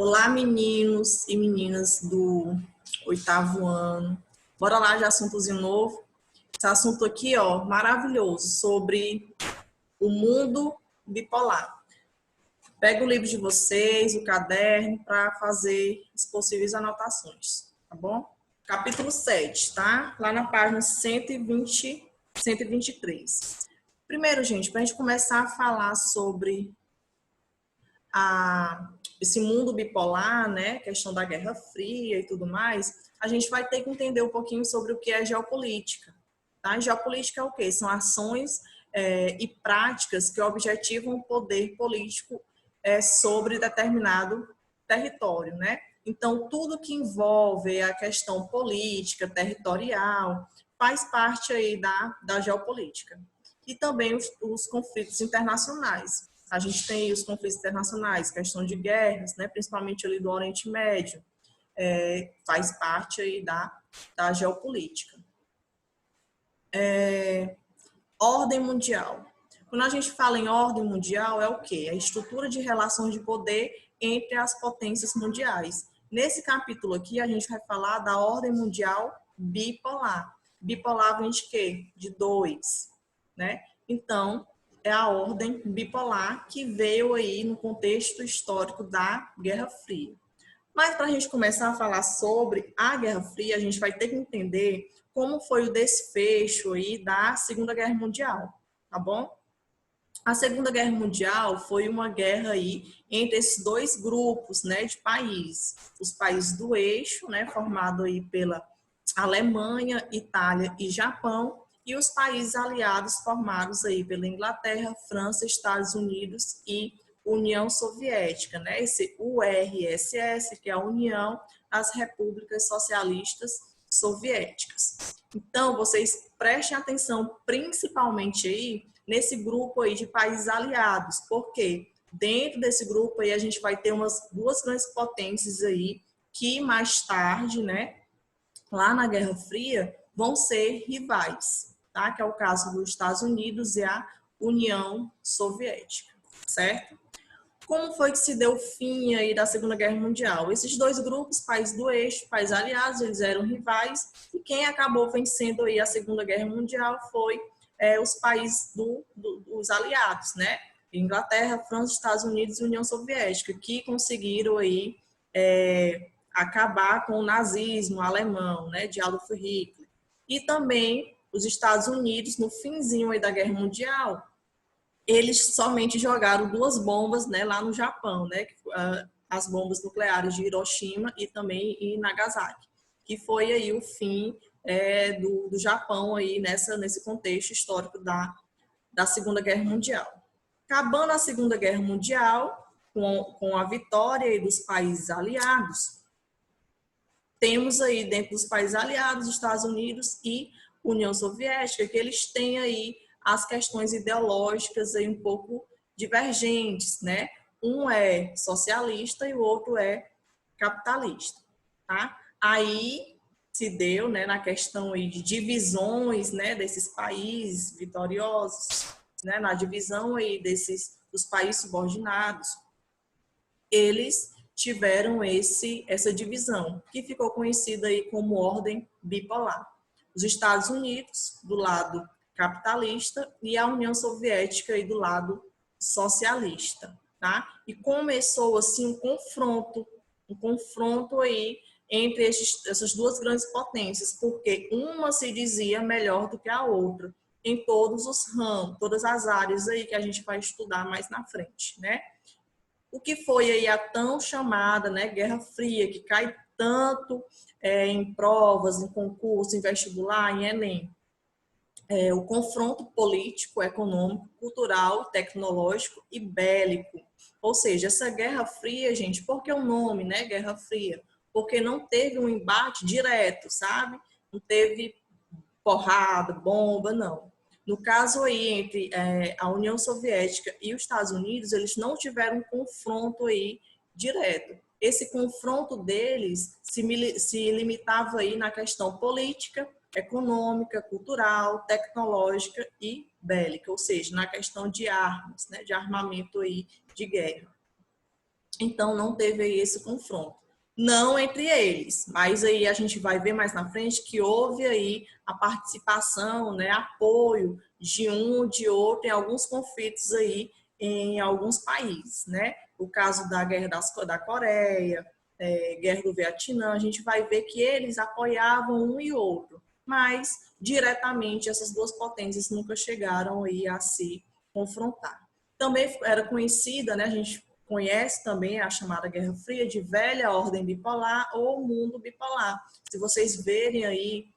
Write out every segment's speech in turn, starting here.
Olá, meninos e meninas do oitavo ano. Bora lá de assuntozinho novo. Esse assunto aqui, ó, maravilhoso, sobre o mundo bipolar. Pega o livro de vocês, o caderno, para fazer as possíveis anotações, tá bom? Capítulo 7, tá? Lá na página 120, 123. Primeiro, gente, para a gente começar a falar sobre esse mundo bipolar, né, questão da Guerra Fria e tudo mais, a gente vai ter que entender um pouquinho sobre o que é geopolítica. Tá? Geopolítica é o quê? São ações e práticas que objetivam o poder político sobre determinado território, né? Então, tudo que envolve a questão política, territorial, faz parte aí da geopolítica. E também os conflitos internacionais. A gente tem os conflitos internacionais, questão de guerras, né, principalmente ali do Oriente Médio, faz parte aí da geopolítica. Ordem mundial. Quando a gente fala em ordem mundial, é o quê? É a estrutura de relações de poder entre as potências mundiais. Nesse capítulo aqui, a gente vai falar da ordem mundial bipolar. Bipolar vem de quê? De dois, né? Então, é a ordem bipolar que veio aí no contexto histórico da Guerra Fria. Mas para a gente começar a falar sobre a Guerra Fria, a gente vai ter que entender como foi o desfecho aí da Segunda Guerra Mundial, tá bom? A Segunda Guerra Mundial foi uma guerra aí entre esses dois grupos, né, de países. Os países do eixo, né, formado aí pela Alemanha, Itália e Japão, e os países aliados formados aí pela Inglaterra, França, Estados Unidos e União Soviética, né? Esse URSS, que é a União das Repúblicas Socialistas Soviéticas. Então, vocês prestem atenção principalmente aí nesse grupo aí de países aliados, porque dentro desse grupo aí a gente vai ter duas grandes potências aí que mais tarde, né, lá na Guerra Fria, vão ser rivais, tá? Que é o caso dos Estados Unidos e a União Soviética, certo? Como foi que se deu o fim aí da Segunda Guerra Mundial? Esses dois grupos, países do eixo, países aliados, eles eram rivais, e quem acabou vencendo aí a Segunda Guerra Mundial foi os países dos aliados, né? Inglaterra, França, Estados Unidos e União Soviética, que conseguiram aí acabar com o nazismo alemão, né, de Adolf Hitler. E também os Estados Unidos, no finzinho aí da Guerra Mundial, eles somente jogaram duas bombas, né, lá no Japão, né, as bombas nucleares de Hiroshima e também em Nagasaki, que foi aí o fim do Japão aí nesse contexto histórico da Segunda Guerra Mundial. Acabando a Segunda Guerra Mundial, com a vitória aí dos países aliados, temos aí dentro dos países aliados, Estados Unidos e União Soviética, que eles têm aí as questões ideológicas aí um pouco divergentes, né? Um é socialista e o outro é capitalista, tá? Aí se deu, né, na questão aí de divisões, né, desses países vitoriosos, né, na divisão aí dos países subordinados, eles tiveram essa divisão, que ficou conhecida aí como ordem bipolar. Os Estados Unidos, do lado capitalista, e a União Soviética aí do lado socialista, tá? E começou assim um confronto aí entre essas duas grandes potências, porque uma se dizia melhor do que a outra em todos os ramos, todas as áreas aí que a gente vai estudar mais na frente, né? O que foi aí a tão chamada, né, Guerra Fria, que cai tanto em provas, em concurso, em vestibular, em Enem. O confronto político, econômico, cultural, tecnológico e bélico. Ou seja, essa Guerra Fria, gente, por que o nome, né, Guerra Fria? Porque não teve um embate direto, sabe? Não teve porrada, bomba, não. No caso aí entre a União Soviética e os Estados Unidos, eles não tiveram um confronto aí direto. Esse confronto deles se limitava aí na questão política, econômica, cultural, tecnológica e bélica, ou seja, na questão de armas, né, de armamento aí de guerra. Então, não teve aí esse confronto. Não entre eles, mas aí a gente vai ver mais na frente que houve aí a participação, né, apoio de um, de outro em alguns conflitos aí em alguns países, né? O caso da Guerra da Coreia, Guerra do Vietnã, a gente vai ver que eles apoiavam um e outro, mas diretamente essas duas potências nunca chegaram aí a se confrontar. Também era conhecida, né, a gente conhece também a chamada Guerra Fria de velha ordem bipolar ou mundo bipolar. Se vocês verem aí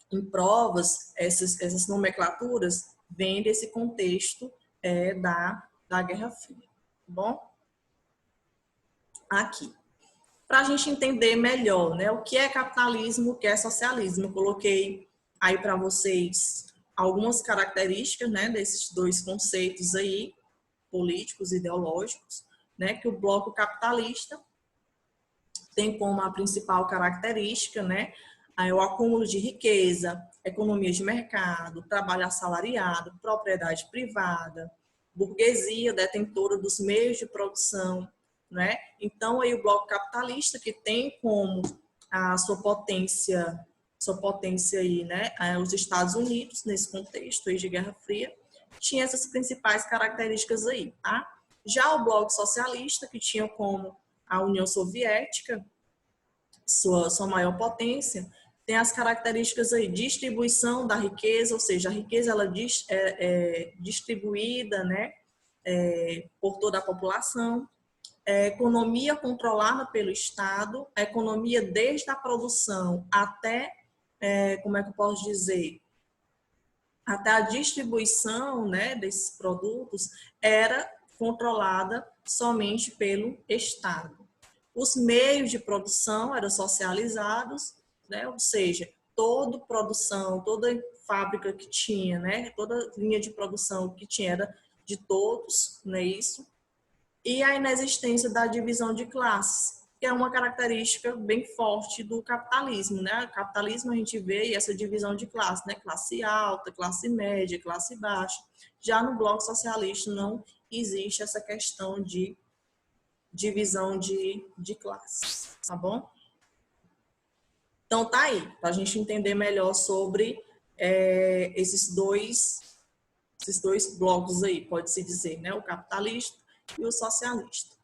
em provas, essas nomenclaturas vêm desse contexto da Guerra Fria. Tá bom? Aqui. Para a gente entender melhor, né, o que é capitalismo, o que é socialismo. Eu coloquei aí para vocês algumas características, né, desses dois conceitos aí, políticos, ideológicos, né, que o bloco capitalista tem como a principal característica, né, o acúmulo de riqueza, economia de mercado, trabalho assalariado, propriedade privada, burguesia detentora dos meios de produção, né? Então aí o bloco capitalista que tem como a sua potência aí, né, os Estados Unidos nesse contexto aí de Guerra Fria, tinha essas principais características aí, tá? Já o bloco socialista, que tinha como a União Soviética, sua maior potência, tem as características aí, distribuição da riqueza, ou seja, a riqueza ela é distribuída, né, por toda a população, economia controlada pelo Estado, a economia desde a produção até, como é que eu posso dizer, até a distribuição, né, desses produtos era controlada somente pelo Estado. Os meios de produção eram socializados, né, ou seja, toda produção, toda fábrica que tinha, né, toda linha de produção que tinha era de todos, não é isso? E a inexistência da divisão de classes, que é uma característica bem forte do capitalismo, né? O capitalismo a gente vê essa divisão de classes, né? Classe alta, classe média, classe baixa. Já no bloco socialista não existe essa questão de divisão de classes, tá bom? Então tá aí, para a gente entender melhor sobre esses dois blocos aí, pode-se dizer, né? O capitalista e o socialista.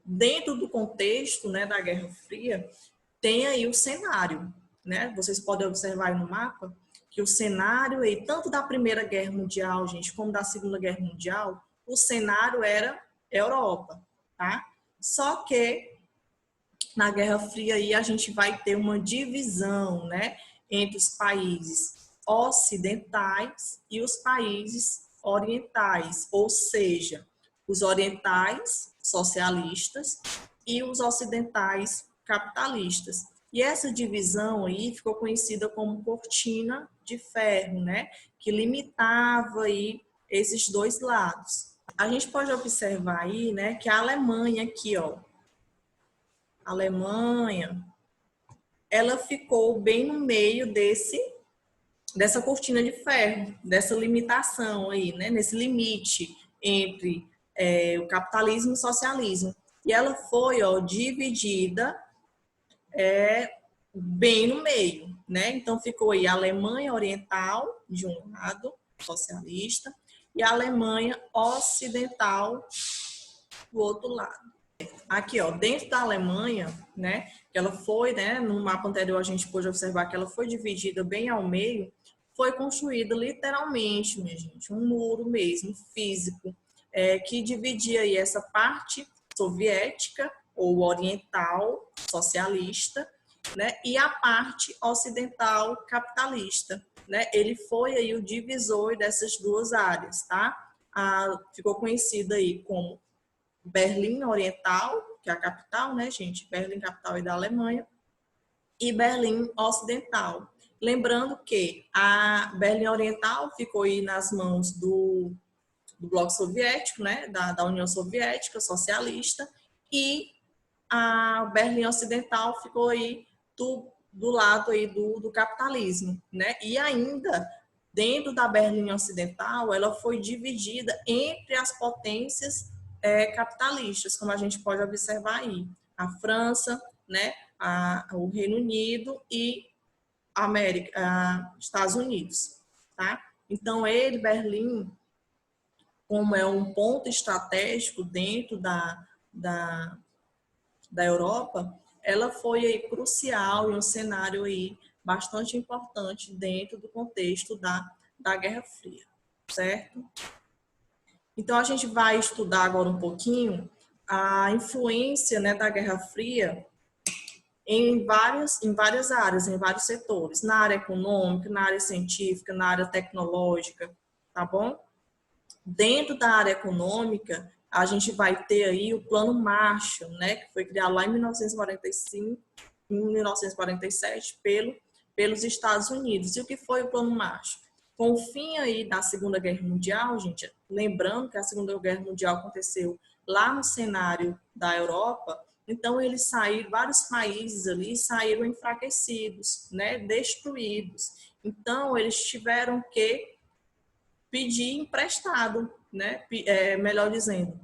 Dentro do contexto, né, da Guerra Fria, tem aí o cenário, né? Vocês podem observar aí no mapa que o cenário aí, tanto da Primeira Guerra Mundial, gente, como da Segunda Guerra Mundial, o cenário era Europa, tá? Só que na Guerra Fria aí a gente vai ter uma divisão, né, entre os países ocidentais e os países orientais, ou seja, os orientais socialistas e os ocidentais capitalistas. E essa divisão aí ficou conhecida como cortina de ferro, né, que limitava aí esses dois lados. A gente pode observar aí, né, que a Alemanha aqui, ó, a Alemanha, ela ficou bem no meio dessa cortina de ferro, dessa limitação aí, né, nesse limite entre o capitalismo e o socialismo. E ela foi, ó, dividida bem no meio, né? Então ficou aí a Alemanha Oriental de um lado, socialista, e a Alemanha Ocidental do outro lado. Aqui, ó, dentro da Alemanha, né, que ela foi, né, no mapa anterior a gente pôde observar que ela foi dividida bem ao meio, foi construída literalmente, minha gente, um muro mesmo, físico, que dividia aí essa parte soviética ou oriental, socialista, né, e a parte ocidental capitalista, né? Ele foi aí o divisor dessas duas áreas, tá? Ficou conhecida aí como Berlim Oriental, que é a capital, né, gente? Berlim, capital, é da Alemanha, e Berlim Ocidental. Lembrando que a Berlim Oriental ficou aí nas mãos do bloco soviético, né, da União Soviética socialista, e a Berlim Ocidental ficou aí do lado aí do capitalismo, né? E ainda dentro da Berlim Ocidental, ela foi dividida entre as potências capitalistas, como a gente pode observar aí. A França, né, o Reino Unido e Estados Unidos. Tá? Então, Berlim, como é um ponto estratégico dentro da Europa, ela foi aí crucial e um cenário aí bastante importante dentro do contexto da Guerra Fria, certo? Então, a gente vai estudar agora um pouquinho a influência, né, da Guerra Fria em várias áreas, em vários setores, na área econômica, na área científica, na área tecnológica, tá bom? Dentro da área econômica, a gente vai ter aí o Plano Marshall, né, que foi criado lá em 1945, em 1947 pelos Estados Unidos. E o que foi o Plano Marshall? Com o fim aí da Segunda Guerra Mundial, gente, lembrando que a Segunda Guerra Mundial aconteceu lá no cenário da Europa, então eles saíram, vários países ali saíram enfraquecidos, né, destruídos. Então eles tiveram que pedir emprestado, né, melhor dizendo,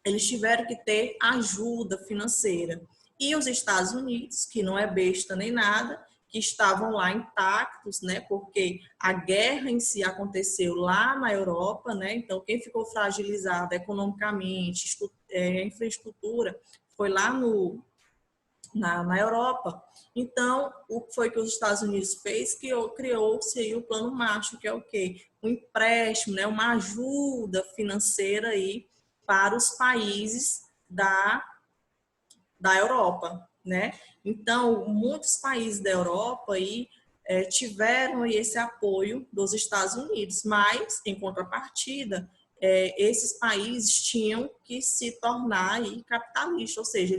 eles tiveram que ter ajuda financeira. E os Estados Unidos, que não é besta nem nada, que estavam lá intactos, né? Porque a guerra em si aconteceu lá na Europa, né? Então, quem ficou fragilizado economicamente, infraestrutura, foi lá na Europa. Então, o que foi que os Estados Unidos fez? Que criou-se aí o Plano Marshall, que é o quê? Um empréstimo, né? Uma ajuda financeira aí para os países da Europa, né? Então, muitos países da Europa aí, tiveram aí esse apoio dos Estados Unidos, mas, em contrapartida, esses países tinham que se tornar aí capitalistas, ou seja,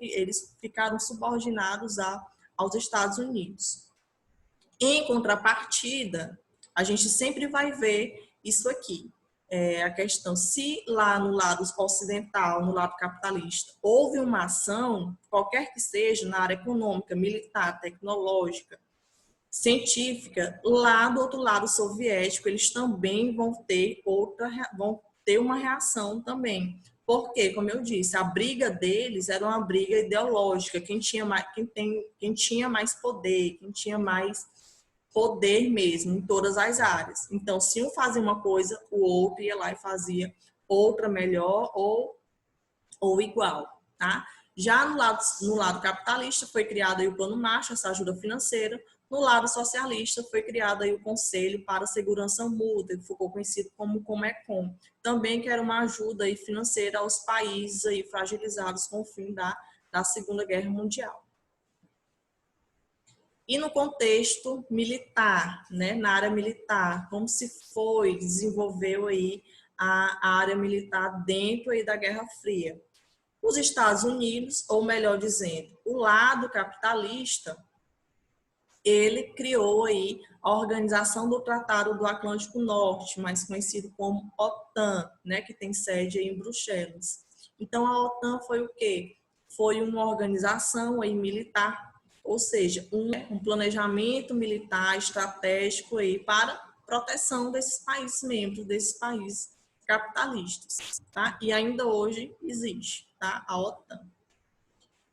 eles ficaram subordinados aos Estados Unidos. Em contrapartida, a gente sempre vai ver isso aqui. A questão, se lá no lado ocidental, no lado capitalista, houve uma ação, qualquer que seja, na área econômica, militar, tecnológica, científica, lá do outro lado soviético, eles também vão ter uma reação também. Porque, como eu disse, a briga deles era uma briga ideológica, quem tinha mais poder, quem tinha mais poder mesmo em todas as áreas. Então, se um fazia uma coisa, o outro ia lá e fazia outra melhor ou igual, tá? Já no lado capitalista foi criado aí o Plano Marshall, essa ajuda financeira. No lado socialista foi criado aí o Conselho para a Segurança Mútua, que ficou conhecido como Comecon, também que era uma ajuda aí financeira aos países aí fragilizados com o fim da Segunda Guerra Mundial. E no contexto militar, né, na área militar, como se desenvolveu aí a área militar dentro aí da Guerra Fria. Os Estados Unidos, ou melhor dizendo, o lado capitalista, ele criou aí a Organização do Tratado do Atlântico Norte, mais conhecido como OTAN, né, que tem sede aí em Bruxelas. Então a OTAN foi o quê? Foi uma organização aí militar, ou seja, um planejamento militar estratégico aí para proteção desses países membros, desses países capitalistas, tá? E ainda hoje existe, tá? A OTAN.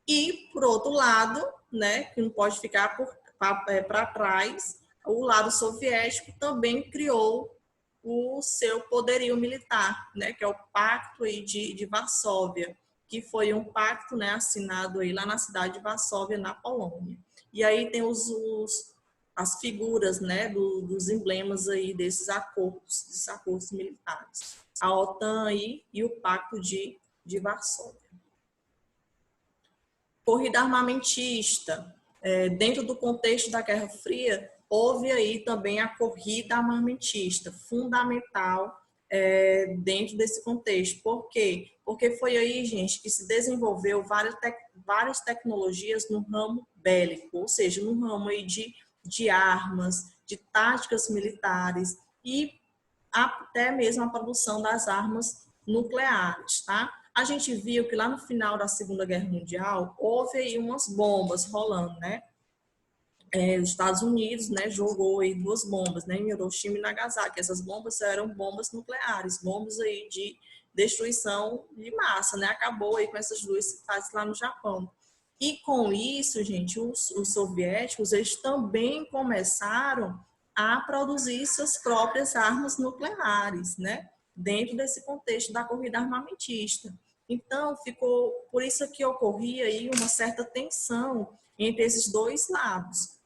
E, por outro lado, né, que não pode ficar para trás, o lado soviético também criou o seu poderio militar, né, que é o Pacto aí de Varsóvia, que foi um pacto, né, assinado aí lá na cidade de Varsóvia, na Polônia. E aí tem as figuras, né, dos emblemas aí desses acordos militares. A OTAN aí e o Pacto de Varsóvia. Corrida armamentista. Dentro do contexto da Guerra Fria, houve aí também a corrida armamentista, fundamental dentro desse contexto. Por quê? Porque foi aí, gente, que se desenvolveu várias tecnologias no ramo bélico, ou seja, no ramo aí de armas, de táticas militares e até mesmo a produção das armas nucleares, tá? A gente viu que lá no final da Segunda Guerra Mundial houve aí umas bombas rolando, né? os Estados Unidos, né, jogou aí 2 bombas, né, em Hiroshima e Nagasaki. Essas bombas eram bombas nucleares, bombas aí de destruição de massa, né? Acabou aí com essas 2 cidades lá no Japão. E com isso, gente, os soviéticos, eles também começaram a produzir suas próprias armas nucleares, né? Dentro desse contexto da corrida armamentista. Então, ficou, por isso que ocorria aí uma certa tensão entre esses 2 lados.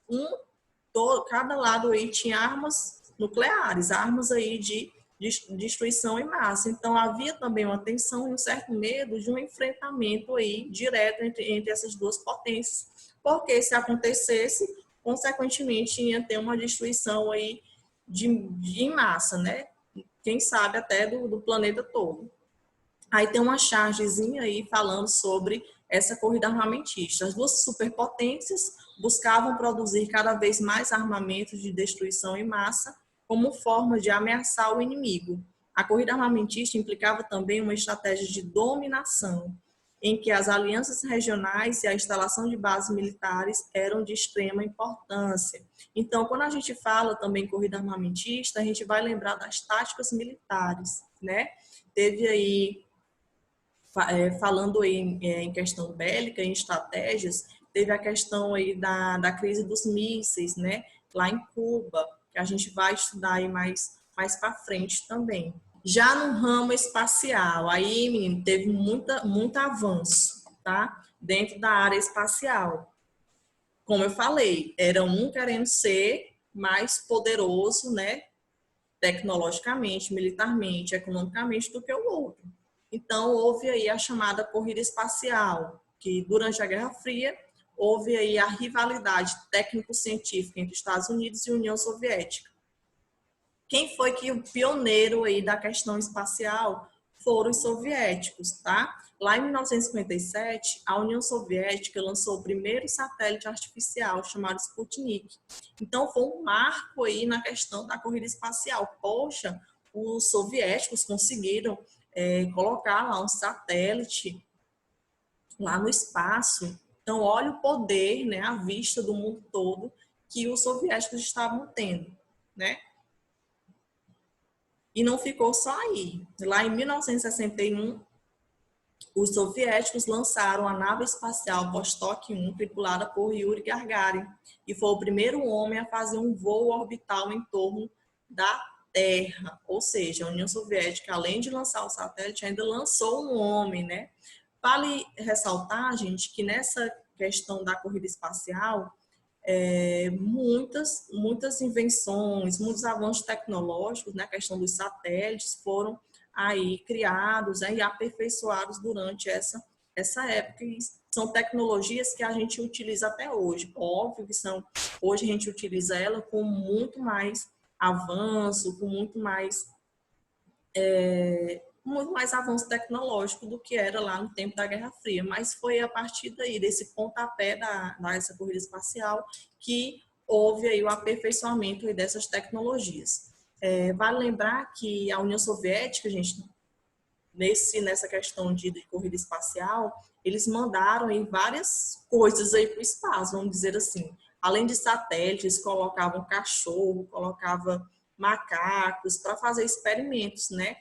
Cada lado aí tinha armas nucleares, armas aí de destruição em massa. Então, havia também uma tensão e um certo medo de um enfrentamento aí direto entre essas 2 potências, porque se acontecesse, consequentemente, ia ter uma destruição aí em massa, né? Quem sabe até do planeta todo. Aí tem uma chargezinha aí falando sobre essa corrida armamentista. As 2 superpotências buscavam produzir cada vez mais armamentos de destruição em massa como forma de ameaçar o inimigo. A corrida armamentista implicava também uma estratégia de dominação, em que as alianças regionais e a instalação de bases militares eram de extrema importância. Então, quando a gente fala também em corrida armamentista, a gente vai lembrar das táticas militares, né? Teve aí falando em questão bélica, em estratégias, teve a questão aí da crise dos mísseis, né, lá em Cuba, que a gente vai estudar aí mais para frente também. Já no ramo espacial, aí, menino, teve muito avanço, tá, dentro da área espacial. Como eu falei, era um querendo ser mais poderoso, né, tecnologicamente, militarmente, economicamente, do que o outro. Então, houve aí a chamada corrida espacial, que durante a Guerra Fria houve aí a rivalidade técnico-científica entre Estados Unidos e União Soviética. Quem foi que o pioneiro aí da questão espacial foram os soviéticos, tá? Lá em 1957, a União Soviética lançou o primeiro satélite artificial chamado Sputnik. Então, foi um marco aí na questão da corrida espacial. Poxa, os soviéticos conseguiram colocar lá um satélite lá no espaço. Então, olha o poder, né, à vista do mundo todo que os soviéticos estavam tendo, né? E não ficou só aí. Lá em 1961, os soviéticos lançaram a nave espacial Vostok 1, tripulada por Yuri Gagarin, e foi o primeiro homem a fazer um voo orbital em torno da Terra. Ou seja, a União Soviética, além de lançar o satélite, ainda lançou um homem, né? Vale ressaltar, gente, que nessa questão da corrida espacial, muitas invenções, muitos avanços tecnológicos na questão dos satélites foram aí criados e aperfeiçoados durante essa época. E são tecnologias que a gente utiliza até hoje. Óbvio que hoje a gente utiliza ela com muito mais avanço, com muito mais avanço tecnológico do que era lá no tempo da Guerra Fria, mas foi a partir daí, desse pontapé dessa corrida espacial, que houve aí o aperfeiçoamento aí dessas tecnologias. Vale lembrar que a União Soviética, gente, nessa questão de corrida espacial, eles mandaram aí várias coisas aí para o espaço, vamos dizer assim. Além de satélites, colocavam cachorro, colocava macacos para fazer experimentos, né?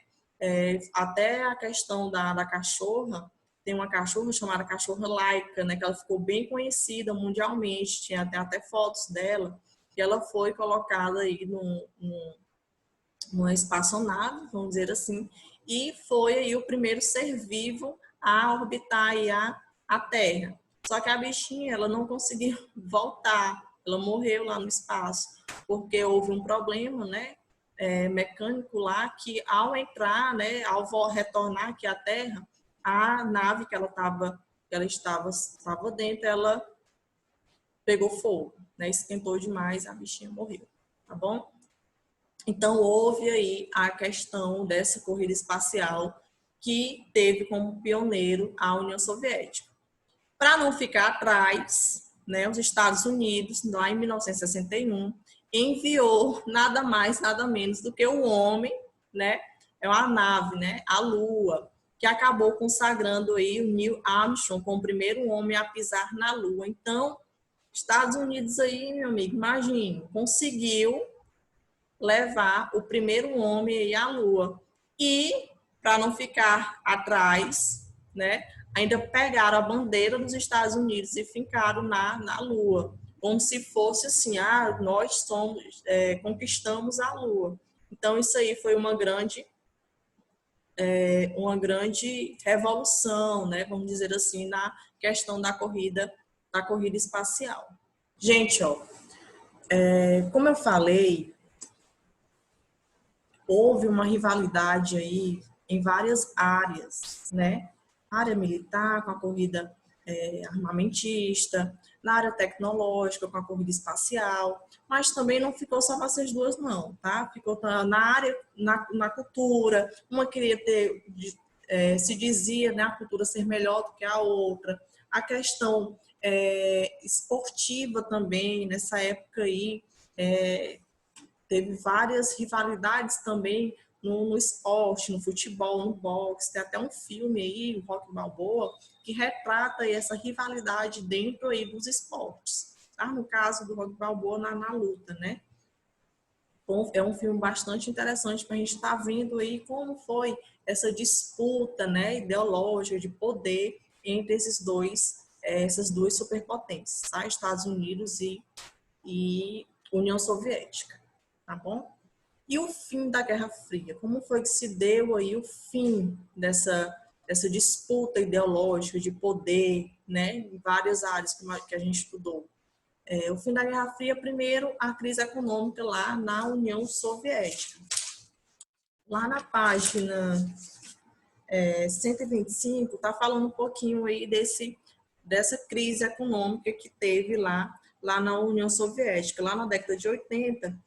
Até a questão da cachorra, tem uma cachorra chamada cachorra Laika, né, que ela ficou bem conhecida mundialmente, tinha até fotos dela, que ela foi colocada aí numa espaçonave, vamos dizer assim, e foi aí o primeiro ser vivo a orbitar aí a Terra. Só que a bichinha, ela não conseguiu voltar, ela morreu lá no espaço, porque houve um problema, né, mecânico lá, que ao entrar, né, ao retornar aqui à Terra, a nave que ela estava dentro, ela pegou fogo, né, esquentou demais, a bichinha morreu, tá bom? Então, houve aí a questão dessa corrida espacial que teve como pioneiro a União Soviética. Para não ficar atrás, né, os Estados Unidos, lá em 1961, enviou nada mais, nada menos do que o homem, né, é uma nave, né, a Lua, que acabou consagrando aí o Neil Armstrong como o primeiro homem a pisar na Lua. Então, Estados Unidos aí, meu amigo, imagine, conseguiu levar o primeiro homem aí à Lua. E, para não ficar atrás, né, ainda pegaram a bandeira dos Estados Unidos e fincaram na Lua, como se fosse assim, nós somos, conquistamos a Lua. Então, isso aí foi uma grande revolução, né, vamos dizer assim, na questão da corrida espacial. Gente, ó, como eu falei, houve uma rivalidade aí em várias áreas, né? Área militar com a corrida armamentista, na área tecnológica com a corrida espacial, mas também não ficou só para essas duas não, tá? Ficou na área, na cultura, uma queria ter, se dizia, né, a cultura ser melhor do que a outra, a questão esportiva também, nessa época aí, teve várias rivalidades também no esporte, no futebol, no boxe. Tem até um filme aí, o Rocky Balboa, que retrata aí essa rivalidade dentro aí dos esportes. Tá? No caso do Rocky Balboa, na luta, né? Então, é um filme bastante interessante para a gente estar vendo aí como foi essa disputa, né, ideológica de poder entre essas duas superpotências, tá? Estados Unidos e União Soviética, tá bom? E o fim da Guerra Fria? Como foi que se deu aí o fim dessa disputa ideológica de poder, né, em várias áreas que a gente estudou? O fim da Guerra Fria, primeiro, a crise econômica lá na União Soviética. Lá na página 125, está falando um pouquinho aí dessa crise econômica que teve lá na União Soviética, lá na década de 80,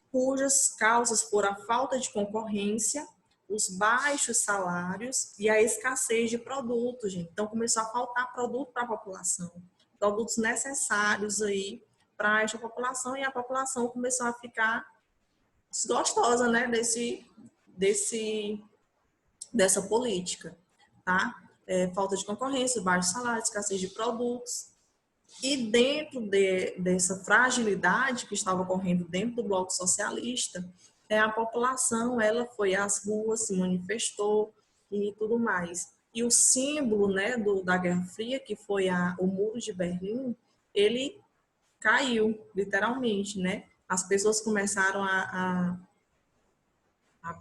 cujas causas foram a falta de concorrência, os baixos salários e a escassez de produtos, gente. Então, começou a faltar produto para a população, produtos necessários aí para essa população, e a população começou a ficar desgostosa, né, dessa política, tá? Falta de concorrência, baixo salário, escassez de produtos. E dentro dessa fragilidade que estava ocorrendo dentro do bloco socialista, a população ela foi às ruas, se manifestou e tudo mais. E o símbolo, né, da Guerra Fria, que foi o Muro de Berlim, ele caiu, literalmente, né? As pessoas começaram a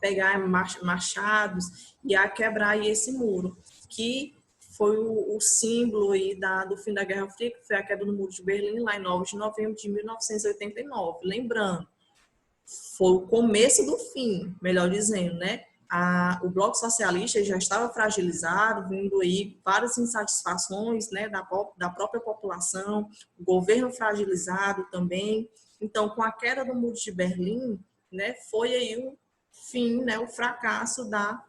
pegar machados e a quebrar esse muro, que foi o símbolo aí do fim da Guerra Fria, que foi a queda do Muro de Berlim, lá em 9 de novembro de 1989. Lembrando, foi o começo do fim, melhor dizendo, né? O Bloco Socialista já estava fragilizado, vindo aí várias insatisfações, né, da própria população, o governo fragilizado também. Então, com a queda do Muro de Berlim, né, foi aí o fim, né, o fracasso da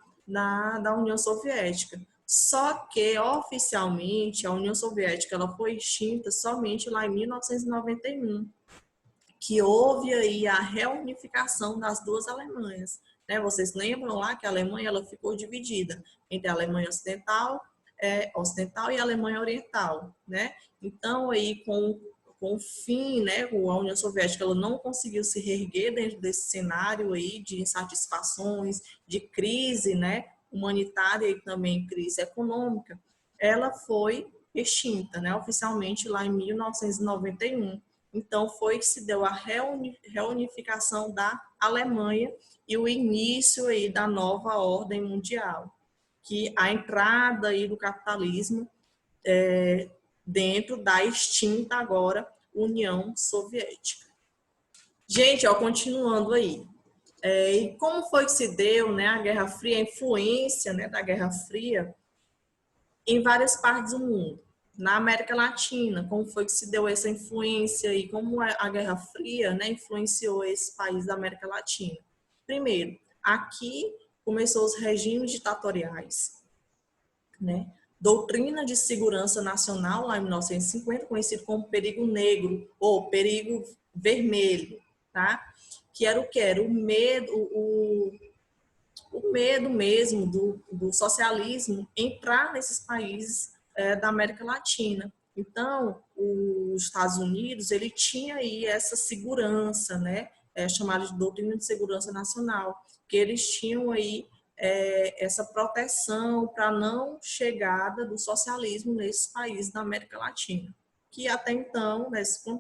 União Soviética. Só que, oficialmente, a União Soviética ela foi extinta somente lá em 1991, que houve aí a reunificação das duas Alemanhas. Né? Vocês lembram lá que a Alemanha ela ficou dividida entre a Alemanha ocidental e a Alemanha oriental. Né? Então, aí, com o fim, né, a União Soviética ela não conseguiu se reerguer dentro desse cenário aí de insatisfações, de crise, né, humanitária e também crise econômica, ela foi extinta, né, oficialmente lá em 1991. Então, foi que se deu a reunificação da Alemanha e o início aí da nova ordem mundial, que a entrada aí do capitalismo dentro da extinta agora União Soviética. Gente, ó, continuando aí. E como foi que se deu, né, a Guerra Fria, a influência, né, da Guerra Fria em várias partes do mundo? Na América Latina, como foi que se deu essa influência e como a Guerra Fria, né, influenciou esse país da América Latina? Primeiro, aqui começou os regimes ditatoriais, né? Doutrina de Segurança Nacional, lá em 1950, conhecido como perigo negro ou perigo vermelho, tá? Que era o que? Era o medo, o medo mesmo do socialismo entrar nesses países da América Latina. Então, os Estados Unidos, ele tinha aí essa segurança, né, chamada de doutrina de segurança nacional, que eles tinham aí essa proteção para não chegada do socialismo nesses países da América Latina, que até então,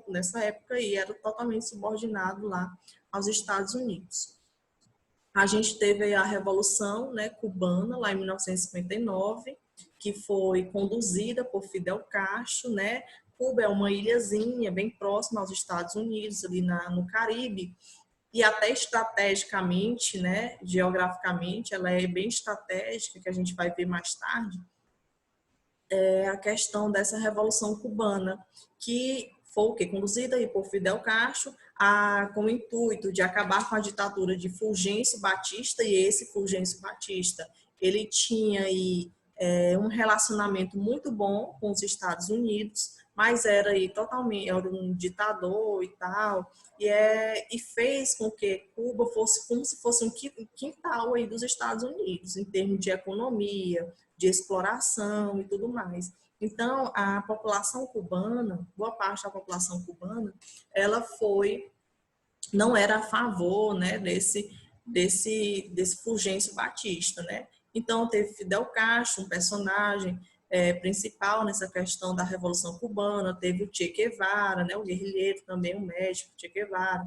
nessa época aí, era totalmente subordinado lá aos Estados Unidos. A gente teve aí a Revolução, né, cubana, lá em 1959, que foi conduzida por Fidel Castro, né? Cuba é uma ilhazinha bem próxima aos Estados Unidos, ali no Caribe, e até estrategicamente, né, geograficamente, ela é bem estratégica, que a gente vai ver mais tarde, a questão dessa Revolução Cubana, que foi o quê? Conduzida aí por Fidel Castro, com o intuito de acabar com a ditadura de Fulgêncio Batista, e esse Fulgêncio Batista, ele tinha aí um relacionamento muito bom com os Estados Unidos, mas era aí totalmente, era um ditador e tal, e fez com que Cuba fosse como se fosse um quintal aí dos Estados Unidos, em termos de economia, de exploração e tudo mais. Então, a população cubana, boa parte da população cubana, ela não era a favor, né, desse Fulgêncio Batista, né? Então, teve Fidel Castro, um personagem principal nessa questão da Revolução Cubana, teve o Che Guevara, né, o guerrilheiro também, o médico Che Guevara,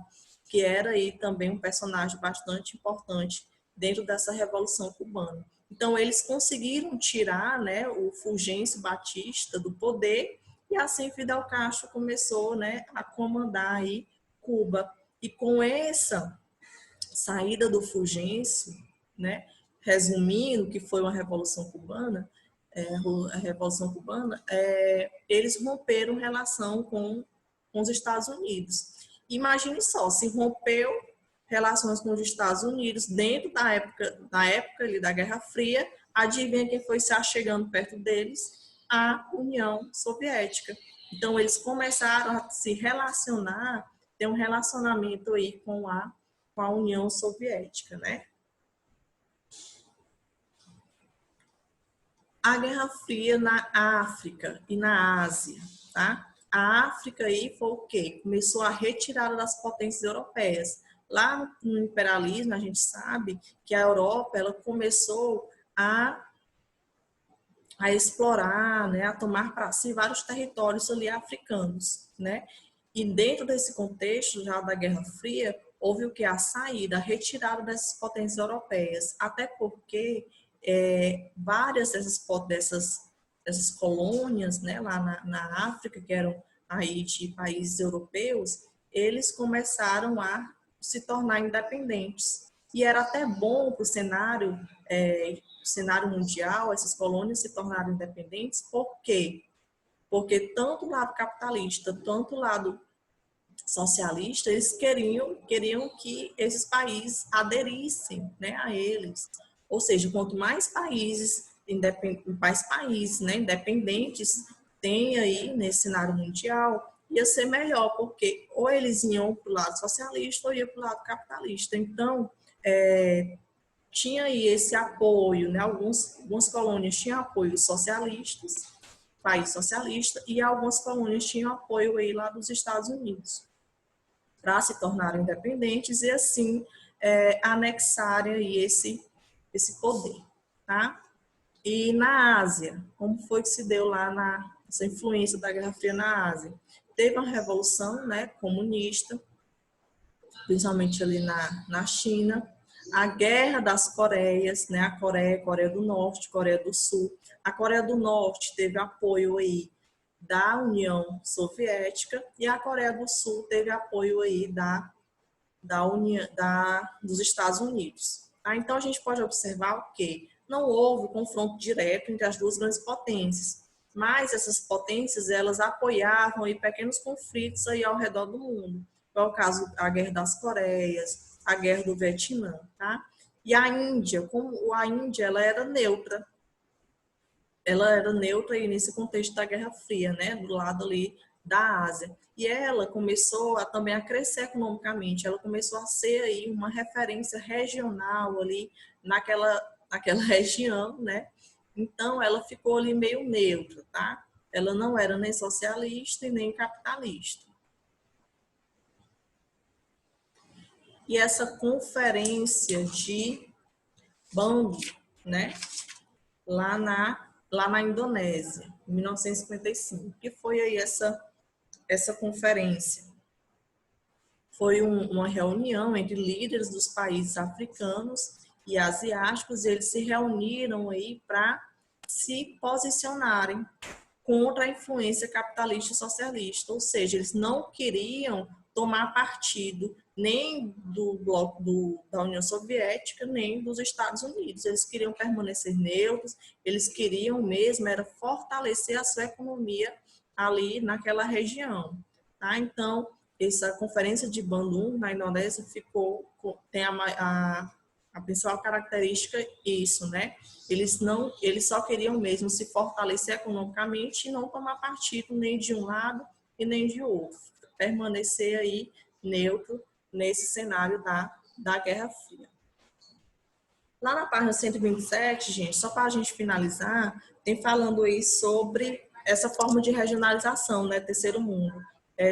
que era aí também um personagem bastante importante dentro dessa Revolução Cubana. Então, eles conseguiram tirar, né, o Fulgêncio Batista do poder, e assim Fidel Castro começou, né, a comandar aí Cuba. E com essa saída do Fulgêncio, né, resumindo que foi uma Revolução Cubana, a Revolução Cubana, eles romperam relação com os Estados Unidos. Imagine só, se rompeu relações com os Estados Unidos dentro da época ali da Guerra Fria, adivinha quem foi se achegando perto deles? A União Soviética. Então, eles começaram a se relacionar, ter um relacionamento aí com a União Soviética, né? A Guerra Fria na África e na Ásia, tá? A África aí foi o quê? Começou a retirada das potências europeias. Lá no imperialismo, a gente sabe que a Europa, ela começou a explorar, né, a tomar para si vários territórios ali africanos, né? E dentro desse contexto já da Guerra Fria, houve o que? A saída, a retirada dessas potências europeias, até porque várias dessas colônias, né, lá na África, que eram aí de países europeus, eles começaram a se tornar independentes. E era até bom para o cenário mundial, essas colônias se tornaram independentes. Por quê? Porque tanto o lado capitalista, tanto o lado socialista, eles queriam que esses países aderissem, né, a eles. Ou seja, quanto mais países, né, independentes tem aí nesse cenário mundial, ia ser melhor, porque ou eles iam para o lado socialista ou iam para o lado capitalista. Então, tinha aí esse apoio, né? Algumas colônias tinham apoio socialistas, país socialista, e algumas colônias tinham apoio aí lá dos Estados Unidos, para se tornarem independentes e assim anexarem aí esse poder, tá? E na Ásia, como foi que se deu lá essa influência da Guerra Fria na Ásia? Teve uma revolução, né, comunista, principalmente ali na China, a Guerra das Coreias, né, a Coreia do Norte, Coreia do Sul. A Coreia do Norte teve apoio aí da União Soviética e a Coreia do Sul teve apoio aí dos Estados Unidos. Tá? Então, a gente pode observar que não houve confronto direto entre as duas grandes potências, mas essas potências, elas apoiavam aí pequenos conflitos aí ao redor do mundo. É o caso da Guerra das Coreias, a Guerra do Vietnã, tá? E a Índia, como a Índia, ela era neutra aí nesse contexto da Guerra Fria, né, do lado ali da Ásia. E ela começou também a crescer economicamente, ela começou a ser aí uma referência regional ali naquela região, né? Então ela ficou ali meio neutra, tá? ela não era nem socialista e nem capitalista. E essa conferência de Bandung, né, lá na Indonésia, em 1955, que foi aí essa conferência. Foi uma reunião entre líderes dos países africanos e asiáticos, e eles se reuniram aí para se posicionarem contra a influência capitalista e socialista, ou seja, eles não queriam tomar partido nem do bloco da União Soviética, nem dos Estados Unidos. Eles queriam permanecer neutros, eles queriam mesmo era fortalecer a sua economia ali naquela região. Tá? Então, essa conferência de Bandung, na Indonésia, tem a principal característica isso, né? Eles só queriam mesmo se fortalecer economicamente e não tomar partido nem de um lado e nem de outro. Permanecer aí neutro nesse cenário da Guerra Fria. Lá na página 127, gente, só para a gente finalizar, tem falando aí sobre essa forma de regionalização, né, terceiro mundo.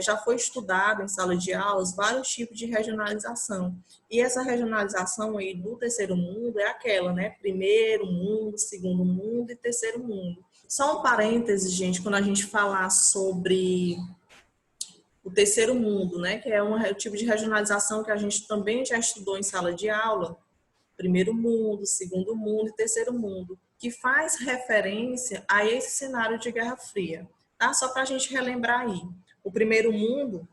Já foi estudado em sala de aulas vários tipos de regionalização. E essa regionalização aí do terceiro mundo é aquela, né, primeiro mundo, segundo mundo e terceiro mundo. Só um parêntese, gente, quando a gente falar sobre o terceiro mundo, né, que é um tipo de regionalização que a gente também já estudou em sala de aula, primeiro mundo, segundo mundo e terceiro mundo, que faz referência a esse cenário de Guerra Fria. Tá? Só para a gente relembrar aí. O primeiro mundo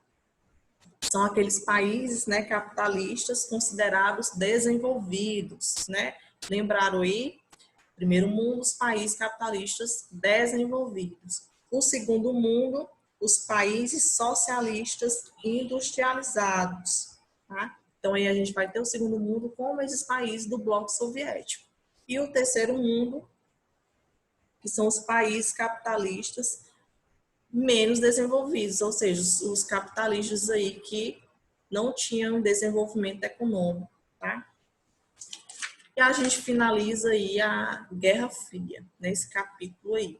são aqueles países, né, capitalistas considerados desenvolvidos. Né? Lembraram aí? Primeiro mundo, os países capitalistas desenvolvidos. O segundo mundo, os países socialistas industrializados. Tá? Então, aí a gente vai ter o segundo mundo como esses países do bloco soviético. E o terceiro mundo, que são os países capitalistas menos desenvolvidos, ou seja, os capitalistas aí que não tinham desenvolvimento econômico, tá? E a gente finaliza aí a Guerra Fria, nesse capítulo aí.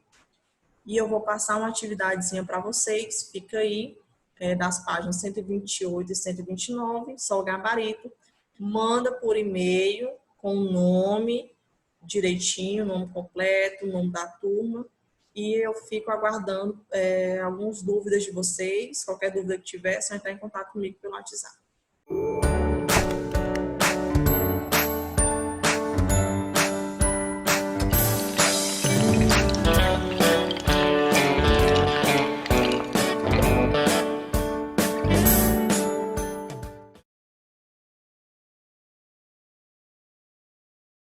E eu vou passar uma atividadezinha para vocês, fica aí, das páginas 128 e 129, só o gabarito. Manda por e-mail com o nome direitinho, nome completo, nome da turma, e eu fico aguardando algumas dúvidas de vocês. Qualquer dúvida que tiver, é só entrar em contato comigo pelo WhatsApp.